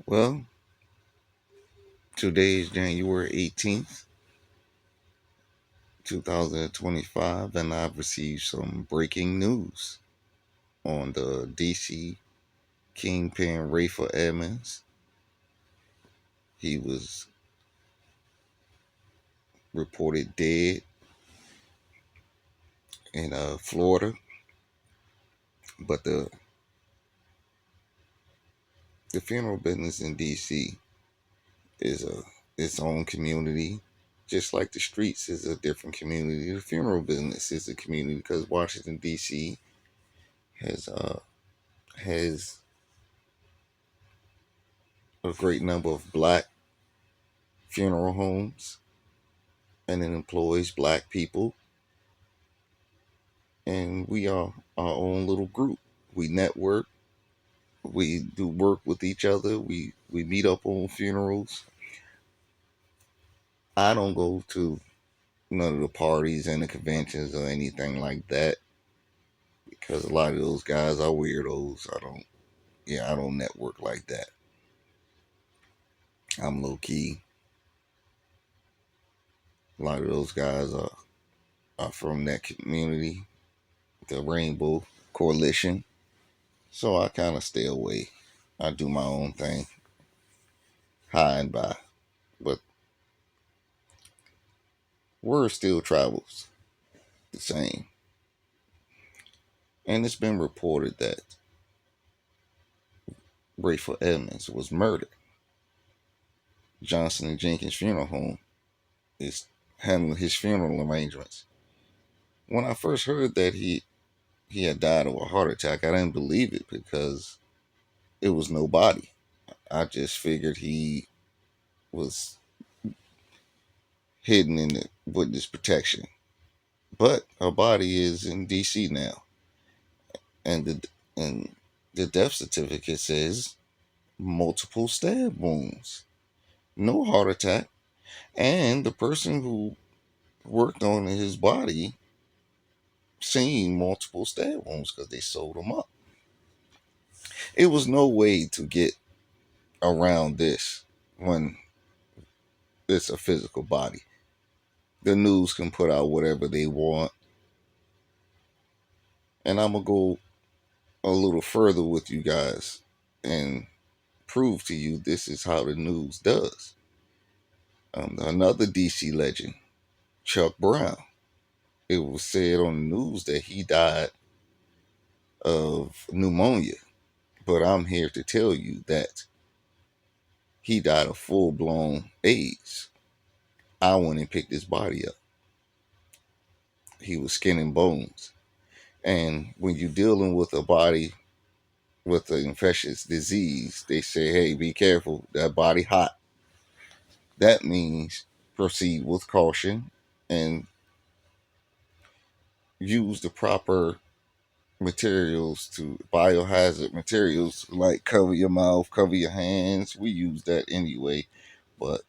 Well, today is January 18th, 2025, and I've received some breaking news on the DC Kingpin Rayful Edmonds. He was reported dead in Florida, but the funeral business in DC is its own community. Just like the streets is a different community, the funeral business is a community because Washington D.C. has a great number of black funeral homes, and it employs black people, and we are our own little group. We network, we do work with each other, we meet up on funerals. I don't go to none of the parties and the conventions or anything like that because a lot of those guys are weirdos. I don't network like that. I'm low key. A lot of those guys are from that community, the Rainbow Coalition. So I kind of stay away. I do my own thing, high and by. But word still travels the same. And it's been reported that Rayful Edmonds was murdered. Johnson and Jenkins Funeral Home is handling his funeral arrangements. When I first heard that he had died of a heart attack, I didn't believe it because it was no body. I just figured he was hidden in the witness protection. But her body is in DC now, and the death certificate says multiple stab wounds, no heart attack, and the person who worked on his body seen multiple stab wounds because they sewed him up. It was no way to get around this when it's a physical body. The news can put out whatever they want, and I'm gonna go a little further with you guys and prove to you this is how the news does. Another DC legend, Chuck Brown. It was said on the news that he died of pneumonia, but I'm here to tell you that he died of full blown AIDS. I went and picked his body up. He was skin and bones. And when you're dealing with a body with an infectious disease, they say, hey, be careful, that body hot. That means proceed with caution and use the proper materials to biohazard materials like cover your mouth, cover your hands. We use that anyway. But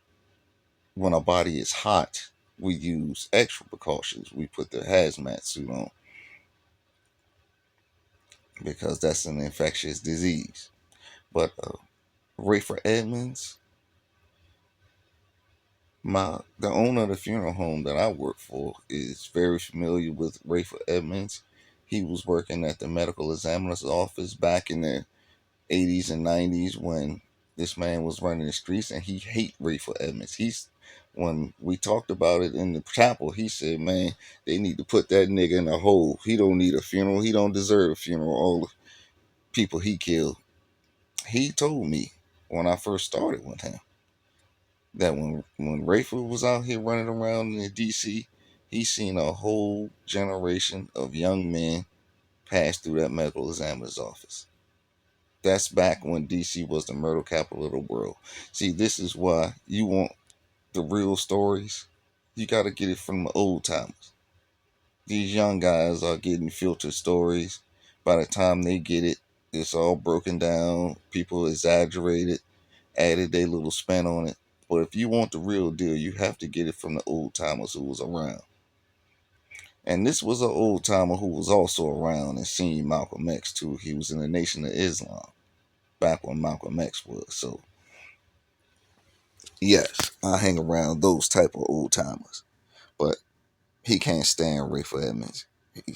when our body is hot, we use extra precautions. We put the hazmat suit on because that's an infectious disease. But Rayful Edmonds, the owner of the funeral home that I work for, is very familiar with Rayful Edmonds. He was working at the medical examiner's office back in the 80s and 90s when this man was running the streets, and he hate Rayful Edmonds. When we talked about it in the chapel, he said, man, they need to put that nigga in a hole. He don't need a funeral. He don't deserve a funeral. All the people he killed. He told me when I first started with him that when Rayful was out here running around in DC, he seen a whole generation of young men pass through that medical examiner's office. That's back when DC was the murder capital of the world. See, this is why you want the real stories. You got to get it from the old timers. These young guys are getting filtered stories. By the time they get it, it's all broken down. People exaggerated, added their little spin on it. But if you want the real deal, you have to get it from the old timers who was around. And this was an old timer who was also around and seen Malcolm X too. He was in the Nation of Islam back when Malcolm X was. So Yes, I hang around those type of old timers, but he can't stand Rayful Edmonds.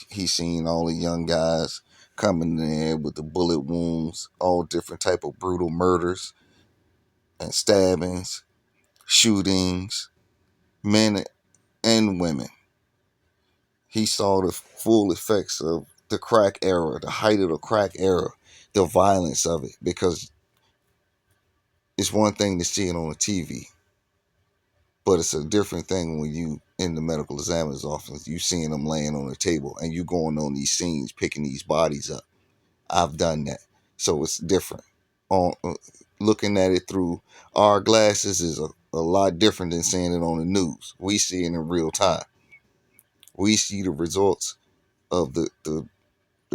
He seen all the young guys coming there with the bullet wounds, all different type of brutal murders and stabbings, shootings, men and women. He saw the full effects of the crack era, the height of the crack era, the violence of it, because it's one thing to see it on the TV, but it's a different thing when you in the medical examiner's office, you seeing them laying on the table and you going on these scenes, picking these bodies up. I've done that, so it's different. On looking at it through our glasses is a lot different than seeing it on the news. We see it in real time. We see the results of the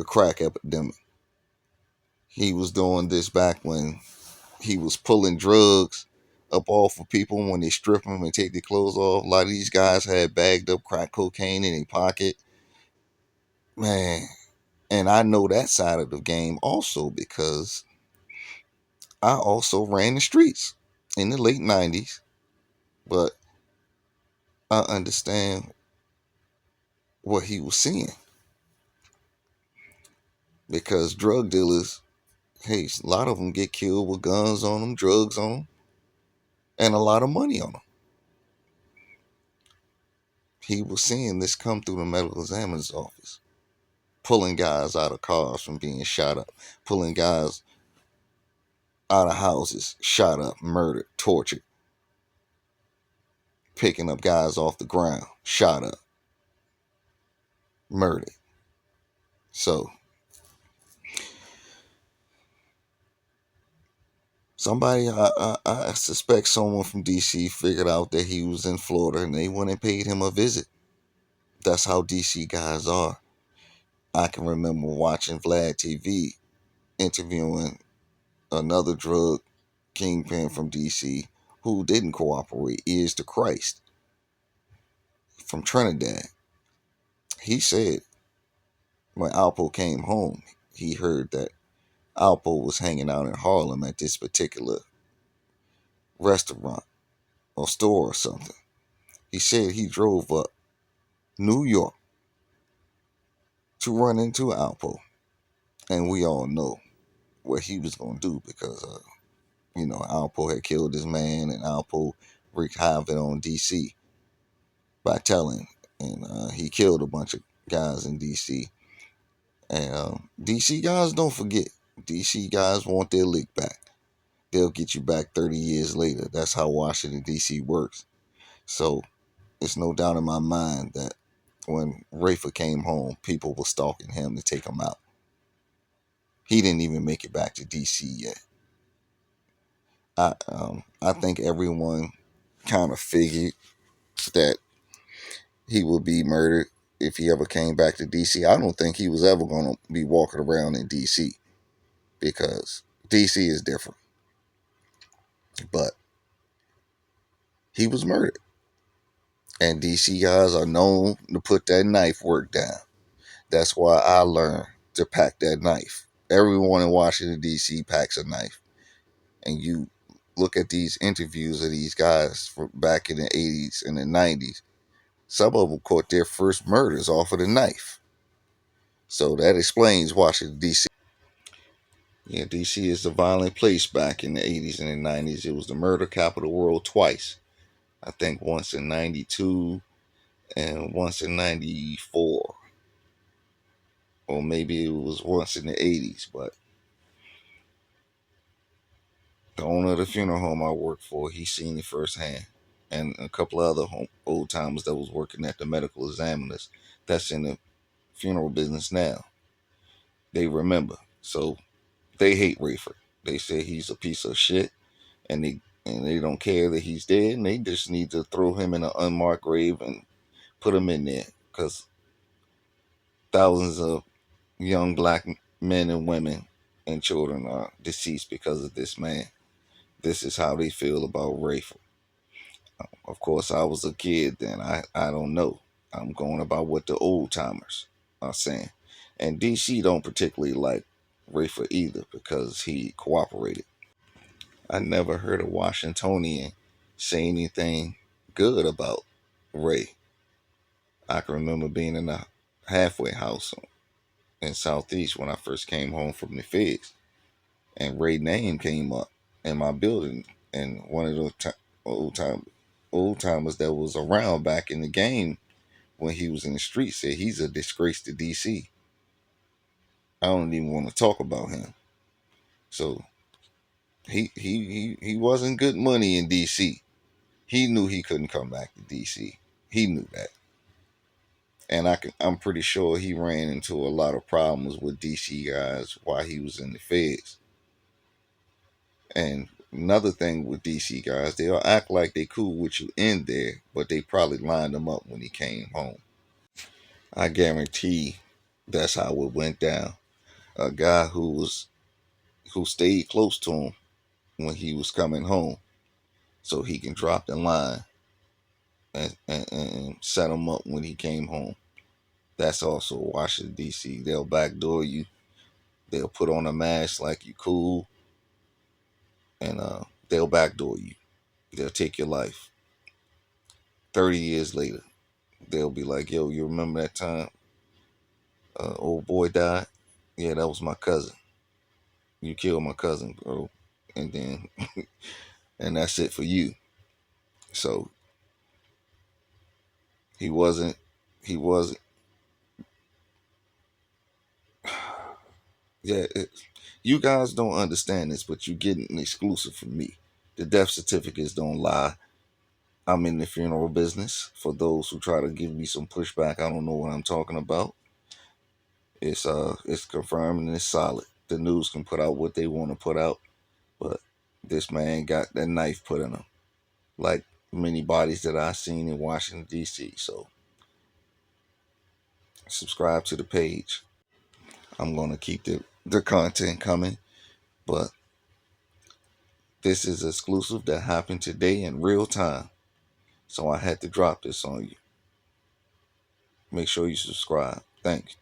crack epidemic. He was doing this back when he was pulling drugs up off of people when they strip them and take their clothes off. A lot of these guys had bagged up crack cocaine in their pocket. Man, and I know that side of the game also because I also ran the streets in the late 90s, but I understand what he was seeing because drug dealers, hey, a lot of them get killed with guns on them, drugs on them, and a lot of money on them. He was seeing this come through the medical examiner's office, pulling guys out of cars from being shot up, pulling guys out of houses, shot up, murdered, tortured, picking up guys off the ground, shot up, murdered. So somebody, I suspect someone from DC figured out that he was in Florida and they went and paid him a visit. That's how DC guys are. I can remember watching Vlad TV interviewing another drug kingpin from DC who didn't cooperate, is to Christ from Trinidad. He said when Alpo came home, he heard that Alpo was hanging out in Harlem at this particular restaurant or store or something. He said he drove up New York to run into Alpo, and we all know what he was going to do because, Alpo had killed his man, and Alpo wreaked havoc on DC by telling, and he killed a bunch of guys in DC. And DC guys don't forget. DC guys want their lick back. They'll get you back 30 years later. That's how Washington, D.C. works. So it's no doubt in my mind that when Rayful came home, people were stalking him to take him out. He didn't even make it back to D.C. yet. I think everyone kind of figured that he would be murdered if he ever came back to D.C. I don't think he was ever going to be walking around in D.C. because D.C. is different. But he was murdered. And DC guys are known to put that knife work down. That's why I learned to pack that knife. Everyone in Washington, D.C. packs a knife. And you look at these interviews of these guys from back in the 80s and the 90s. Some of them caught their first murders off of the knife. So that explains Washington, D.C. Yeah, D.C. is a violent place back in the 80s and the 90s. It was the murder capital of the world twice. I think once in 92 and once in 94. Or maybe it was once in the 80s, but the owner of the funeral home I worked for, he seen it firsthand. And a couple of other old timers that was working at the medical examiners that's in the funeral business now. They remember. So they hate Rayford. They say he's a piece of shit and they don't care that he's dead and they just need to throw him in an unmarked grave and put him in there because thousands of young black men and women and children are deceased because of this man. This is how they feel about Rayful. Of course, I was a kid then. I don't know. I'm going about what the old timers are saying. And DC don't particularly like Rayful either because he cooperated. I never heard a Washingtonian say anything good about Ray. I can remember being in a halfway house in Southeast when I first came home from the feds, and Ray name came up in my building, and one of those old time old timers that was around back in the game when he was in the street said he's a disgrace to DC. I don't even want to talk about him. So he wasn't good money in DC. He knew he couldn't come back to DC. He knew that. And I'm pretty sure he ran into a lot of problems with DC guys while he was in the feds. And another thing with DC guys, they'll act like they cool with you in there, but they probably lined him up when he came home. I guarantee that's how it went down. A guy who stayed close to him when he was coming home, so he can drop the line and set him up when he came home. That's also Washington D.C. They'll backdoor you. They'll put on a mask like you cool, and they'll backdoor you. They'll take your life. 30 years later, they'll be like, "Yo, you remember that time old boy died? Yeah, that was my cousin. You killed my cousin, bro." And then, and that's it for you. So he wasn't. He wasn't. Yeah, you guys don't understand this, but you getting an exclusive from me. The death certificates don't lie. I'm in the funeral business. For those who try to give me some pushback, I don't know what I'm talking about. It's confirmed and it's solid. The news can put out what they want to put out, but this man got that knife put in him, like many bodies that I seen in Washington D.C. So subscribe to the page. I'm gonna keep the content coming, but this is exclusive that happened today in real time. So I had to drop this on you. Make sure you subscribe. Thanks.